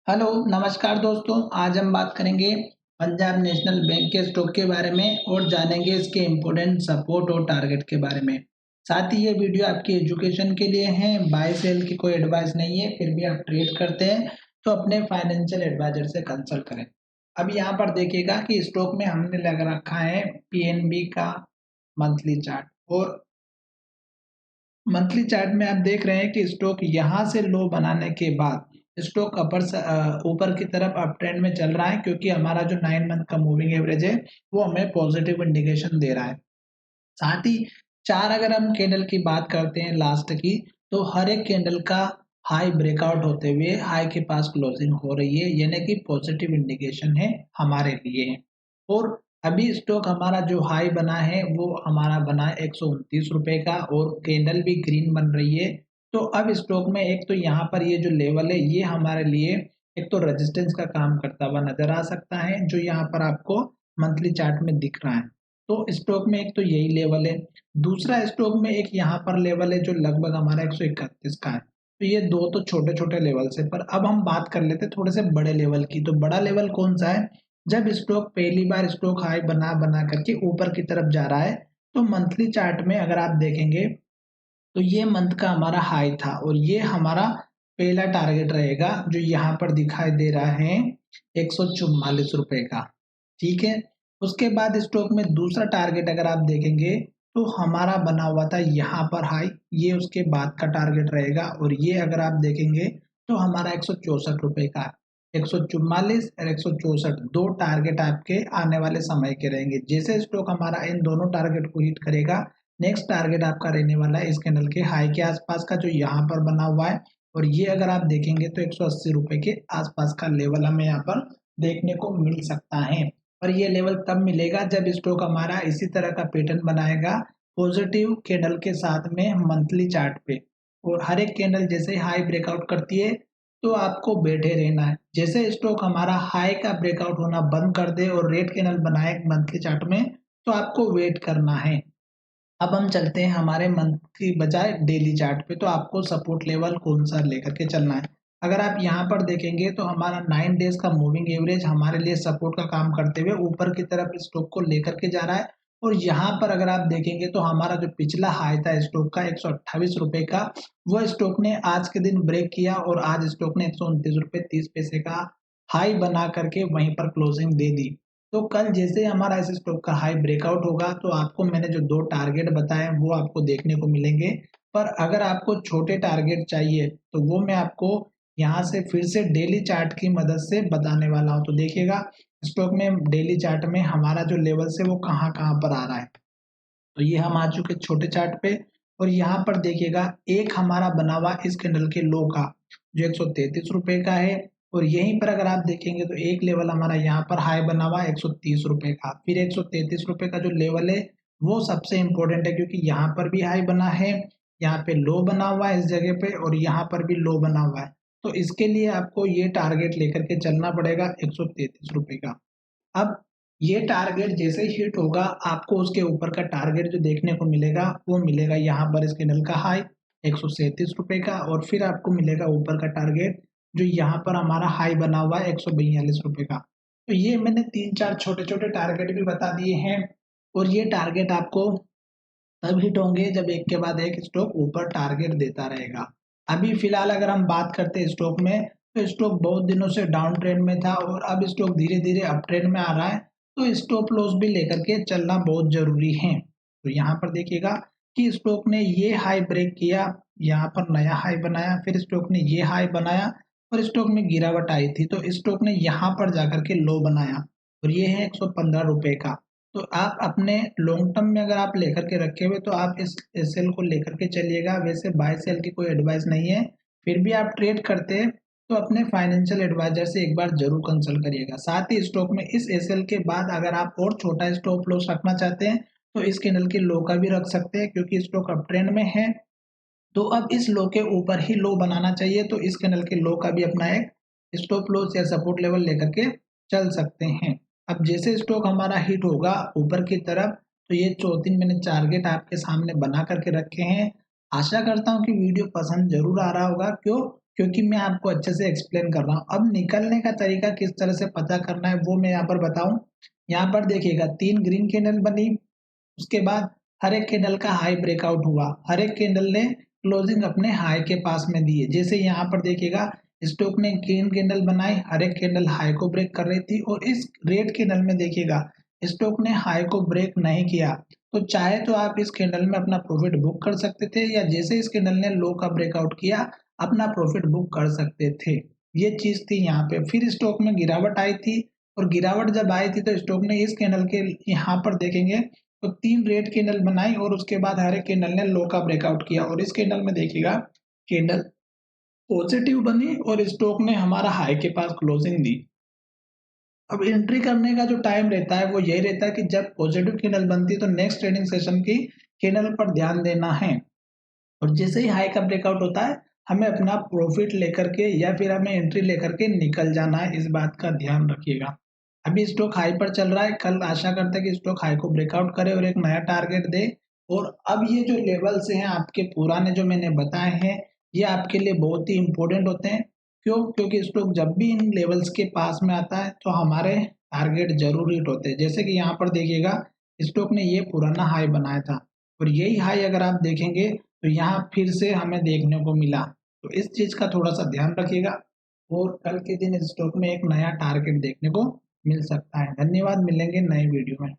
Hello, नमस्कार दोस्तों। आज हम बात करेंगे पंजाब नेशनल बैंक के स्टॉक के बारे में और जानेंगे इसके इम्पोर्टेंट सपोर्ट और टारगेट के बारे में। साथ ही ये वीडियो आपकी एजुकेशन के लिए है, बाय सेल की कोई एडवाइस नहीं है। फिर भी आप ट्रेड करते हैं तो अपने फाइनेंशियल एडवाइजर से कंसल्ट करें। अब यहाँ पर देखिएगा कि स्टॉक में हमने लगा रखा है पीएनबी का मंथली चार्ट, और मंथली चार्ट में आप देख रहे हैं कि स्टॉक यहाँ से लो बनाने के बाद स्टॉक ऊपर की तरफ अप ट्रेंड में चल रहा है, क्योंकि हमारा जो 9 मंथ का मूविंग एवरेज है वो हमें पॉजिटिव इंडिकेशन दे रहा है। साथ ही चार अगर हम कैंडल की बात करते हैं लास्ट की, तो हर एक कैंडल का हाई ब्रेकआउट होते हुए हाई के पास क्लोजिंग हो रही है, यानी कि पॉजिटिव इंडिकेशन है हमारे लिए। और अभी स्टॉक हमारा जो हाई बना है वो हमारा बना है 129 रुपए का, और कैंडल भी ग्रीन बन रही है। तो अब स्टॉक में एक तो यहाँ पर ये जो लेवल है ये हमारे लिए एक तो रेजिस्टेंस का काम करता हुआ नजर आ सकता है, जो यहाँ पर आपको मंथली चार्ट में दिख रहा है। तो स्टॉक में एक तो यही लेवल है। दूसरा स्टॉक में एक यहाँ पर लेवल है जो लगभग हमारा 131 का है। तो ये दो तो छोटे छोटे लेवल से, पर अब हम बात कर लेते हैं थोड़े से बड़े लेवल की। तो बड़ा लेवल कौन सा है? जब स्टॉक पहली बार स्टॉक हाई बना बना करके ऊपर की तरफ जा रहा है, तो मंथली चार्ट में अगर आप देखेंगे तो ये मंथ का हमारा हाई था, और ये हमारा पहला टारगेट रहेगा जो यहाँ पर दिखाई दे रहा है 144 रुपए का। ठीक है। उसके बाद स्टॉक में दूसरा टारगेट अगर आप देखेंगे तो हमारा बना हुआ था यहाँ पर हाई, ये उसके बाद का टारगेट रहेगा। और ये अगर आप देखेंगे तो हमारा 164 रुपए का, 144 और 164 दो टारगेट आपके आने वाले समय के रहेंगे। जैसे स्टॉक हमारा इन दोनों टारगेट को हिट करेगा, नेक्स्ट टारगेट आपका रहने वाला है इस कैंडल के हाई के आसपास का, जो यहाँ पर बना हुआ है। और ये अगर आप देखेंगे तो 180 रुपए के आसपास का लेवल हमें यहाँ पर देखने को मिल सकता है। और ये लेवल तब मिलेगा जब स्टॉक हमारा इसी तरह का पैटर्न बनाएगा पॉजिटिव कैंडल के साथ में मंथली चार्ट पे। और हर एक कैंडल जैसे हाई ब्रेकआउट करती है तो आपको बैठे रहना है। जैसे स्टॉक हमारा हाई का ब्रेकआउट होना बंद कर दे और रेड कैंडल बनाए मंथली चार्ट में, तो आपको वेट करना है। अब हम चलते हैं हमारे मंथ की बजाय डेली चार्ट पे। तो आपको सपोर्ट लेवल कौन सा लेकर के चलना है? अगर आप यहाँ पर देखेंगे तो हमारा 9 डेज का मूविंग एवरेज हमारे लिए सपोर्ट का काम करते हुए ऊपर की तरफ स्टॉक को लेकर के जा रहा है। और यहाँ पर अगर आप देखेंगे तो हमारा जो पिछला हाई था स्टॉक का 128 रुपए का, वो स्टॉक ने आज के दिन ब्रेक किया, और आज स्टॉक ने 129 रुपए 30 पैसे का हाई बना करके वहीं पर क्लोजिंग दे दी। तो कल जैसे हमारा इस स्टॉक का हाई ब्रेकआउट होगा तो आपको मैंने जो दो टारगेट बताए वो आपको देखने को मिलेंगे। पर अगर आपको छोटे टारगेट चाहिए तो वो मैं आपको यहाँ से फिर से डेली चार्ट की मदद से बताने वाला हूँ। तो देखिएगा स्टॉक में डेली चार्ट में हमारा जो लेवल से वो कहाँ कहाँ पर आ रहा है। तो ये हम आ चुके छोटे चार्ट पे, और यहाँ पर देखिएगा एक हमारा बना हुआ इस कैंडल के लो का जो 133 रुपए का है। और यहीं पर अगर आप देखेंगे तो एक लेवल हमारा यहाँ पर हाई बना हुआ है 130 रुपए का। फिर 133 रुपए का जो लेवल है वो सबसे इंपॉर्टेंट है, क्योंकि यहाँ पर भी हाई बना है, यहाँ पे लो बना हुआ है इस जगह पे, और यहाँ पर भी लो बना हुआ है। तो इसके लिए आपको ये टारगेट लेकर के चलना पड़ेगा 133 रुपए का। अब ये टारगेट जैसे ही हिट होगा आपको उसके ऊपर का टारगेट जो देखने को मिलेगा वो मिलेगा यहाँ पर इस कैंडल का हाई 137 रुपए का, और फिर आपको मिलेगा ऊपर का टारगेट जो यहाँ पर हमारा हाई बना हुआ है 142 रुपए का। तो ये मैंने तीन चार छोटे छोटे टारगेट भी बता दिए हैं, और ये टारगेट आपको तब हिट होंगे जब एक के बाद एक स्टॉक ऊपर टारगेट देता रहेगा। अभी फिलहाल अगर हम बात करते हैं स्टॉक में, तो स्टॉक बहुत दिनों से डाउन ट्रेंड में था और अब स्टॉक धीरे धीरे अप ट्रेंड में आ रहा है। तो स्टॉप लॉस भी लेकर के चलना बहुत जरूरी है। तो यहाँ पर देखिएगा कि स्टॉक ने ये हाई ब्रेक किया, यहाँ पर नया हाई बनाया, फिर स्टॉक ने ये हाई बनाया और स्टॉक में गिरावट आई थी, तो स्टॉक ने यहाँ पर जाकर के लो बनाया, और ये है 115 रुपए का। तो आप अपने लॉन्ग टर्म में अगर आप लेकर के रखे हुए तो आप इस एसएल को लेकर के चलिएगा। वैसे बाय सेल की कोई एडवाइस नहीं है। फिर भी आप ट्रेड करते हैं तो अपने फाइनेंशियल एडवाइजर से एक बार जरूर कंसल्ट करिएगा। साथ ही स्टॉक में इस एसएल के बाद अगर आप और छोटा स्टॉप लॉस रखना चाहते हैं तो इस कैंडल के लो का भी रख सकते हैं, क्योंकि स्टॉक अप ट्रेंड में है। तो अब इस लो के ऊपर ही लो बनाना चाहिए, तो इस कैंडल के लो का भी अपना एक स्टॉप लॉस या सपोर्ट लेवल लेकर के चल सकते हैं। अब जैसे स्टॉक हमारा हिट होगा ऊपर की तरफ, तो ये 2-3 मैंने टारगेट आपके सामने बना करके रखे हैं। आशा करता हूँ कि वीडियो पसंद जरूर आ रहा होगा। क्यों? क्योंकि मैं आपको अच्छे से एक्सप्लेन कर रहा हूँ। अब निकलने का तरीका किस तरह से पता करना है वो मैं यहाँ पर बताऊँ। यहाँ पर देखिएगा 3 ग्रीन कैंडल बनी, उसके बाद हर एक कैंडल का हाई ब्रेकआउट हुआ, हर एक कैंडल ने क्लोजिंग अपने हाई के पास में दी है। जैसे यहाँ पर देखिएगा स्टॉक ने ग्रीन कैंडल बनाई, हर एक कैंडल हाई को ब्रेक कर रही थी और इस रेड कैंडल में देखिएगा स्टॉक ने हाई को ब्रेक नहीं किया। तो चाहे तो आप इस कैंडल में अपना प्रॉफिट बुक कर सकते थे या जैसे इस कैंडल ने लो का ब्रेकआउट किया अपना प्रॉफिट बुक कर सकते थे। ये चीज थी यहाँ पे। फिर स्टॉक में गिरावट आई थी और गिरावट जब आई थी तो स्टॉक ने इस कैंडल के यहाँ पर देखेंगे तो 3 रेड कैंडल बनाई और उसके बाद हर एक कैंडल ने लो का ब्रेकआउट किया और इस कैंडल में देखिएगा कैंडल पॉजिटिव बनी और स्टॉक ने हमारा हाई के पास क्लोजिंग दी। अब एंट्री करने का जो टाइम रहता है वो यही रहता है कि जब पॉजिटिव कैंडल बनती है तो नेक्स्ट ट्रेडिंग सेशन की कैंडल पर ध्यान देना है और जैसे ही हाई का ब्रेकआउट होता है हमें अपना प्रॉफिट लेकर के या फिर हमें एंट्री लेकर के निकल जाना है। इस बात का ध्यान रखिएगा। अभी स्टॉक हाई पर चल रहा है, कल आशा करते हैं कि स्टॉक हाई को ब्रेकआउट करे और एक नया टारगेट दे। और अब ये जो लेवल्स हैं आपके पुराने जो मैंने बताए हैं ये आपके लिए बहुत ही इंपॉर्टेंट होते हैं। क्यों? क्योंकि स्टॉक जब भी इन लेवल्स के पास में आता है तो हमारे टारगेट जरूर हिट होते हैं। जैसे कि यहाँ पर देखिएगा स्टॉक ने ये पुराना हाई बनाया था और यही हाई अगर आप देखेंगे तो यहाँ फिर से हमें देखने को मिला। तो इस चीज का थोड़ा सा ध्यान रखिएगा और कल के दिन स्टॉक में एक नया टारगेट देखने को मिल सकता है। धन्यवाद, मिलेंगे नए वीडियो में।